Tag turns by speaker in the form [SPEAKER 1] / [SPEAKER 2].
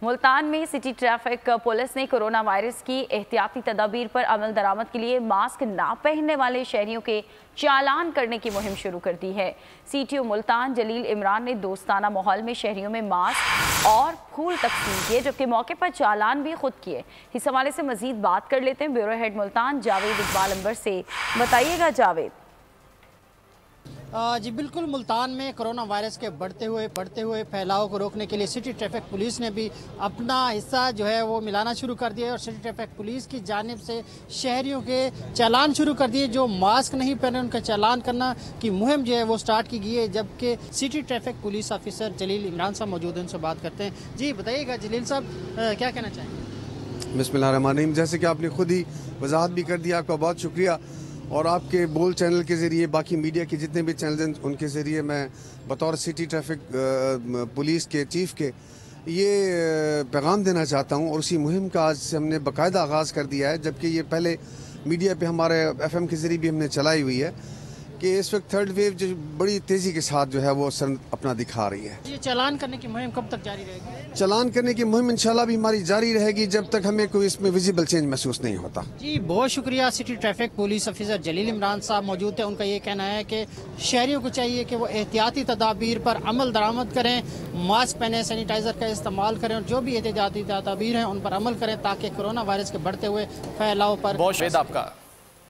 [SPEAKER 1] मुल्तान में city traffic police ने corona virus की एहतियाती तदाबीर पर अमल दरामद के लिए मास्क ना पहनने वाले शहरियों के चालान करने की मुहिम शुरू कर दी है। सीटीओ मुल्तान जलील इमरान ने दोस्ताना माहौल में शहरियों में मास्क और फूल तकसीम किए, जबकि मौके पर चालान भी खुद किए। इस हवाले से मजीद बात कर लेते हैं ब्यूरो हेड मुल्तान जावेद इकबाल अंबर से। बताइएगा जावेद।
[SPEAKER 2] जी बिल्कुल, मुल्तान में कोरोना वायरस के बढ़ते हुए फैलाव को रोकने के लिए सिटी ट्रैफिक पुलिस ने भी अपना हिस्सा जो है वो मिलाना शुरू कर दिया है और सिटी ट्रैफिक पुलिस की जानिब से शहरियों के चालान शुरू कर दिए। जो मास्क नहीं पहने उनका चालान करना की मुहिम जो है वो स्टार्ट की गई है, जबकि सिटी ट्रैफिक पुलिस ऑफिसर जलील इमरान साहब मौजूद हैं, उनसे बात करते हैं। जी बताइएगा जलील साहब, क्या कहना चाहेंगे?
[SPEAKER 3] बिस्मिल्लाहिर्रहमानिर्रहीम। जैसे कि आपने खुद ही वजाहत भी कर दिया, आपका बहुत शुक्रिया। और आपके बोल चैनल के ज़रिए, बाकी मीडिया के जितने भी चैनल हैं उनके ज़रिए मैं बतौर सिटी ट्रैफिक पुलिस के चीफ के ये पैगाम देना चाहता हूँ। और उसी मुहिम का आज से हमने बाकायदा आगाज़ कर दिया है, जबकि ये पहले मीडिया पे हमारे FM के ज़रिए भी हमने चलाई हुई है कि इस वक्त थर्ड वेव जो बड़ी तेज़ी के साथ जो है वो असर अपना दिखा रही है।
[SPEAKER 2] ये चालान करने की मुहिम कब तक जारी रहेगी?
[SPEAKER 3] चालान करने की मुहिम इंशाल्लाह भी हमारी जारी रहेगी जब तक हमें कोई इसमें विजिबल चेंज महसूस नहीं होता।
[SPEAKER 2] जी बहुत शुक्रिया। सिटी ट्रैफिक पुलिस ऑफिसर जलील इमरान साहब मौजूद थे। उनका ये कहना है कि शहरियों को चाहिए कि वो एहतियाती तदाबीर पर अमल दरामद करें, मास्क पहने, सैनिटाइज़र का इस्तेमाल करें और जो भी एहतियाती तदाबीर हैं उन पर अमल करें ताकि कोरोना वायरस के बढ़ते हुए फैलाव पर।
[SPEAKER 4] बहुत शुक्रिया आपका।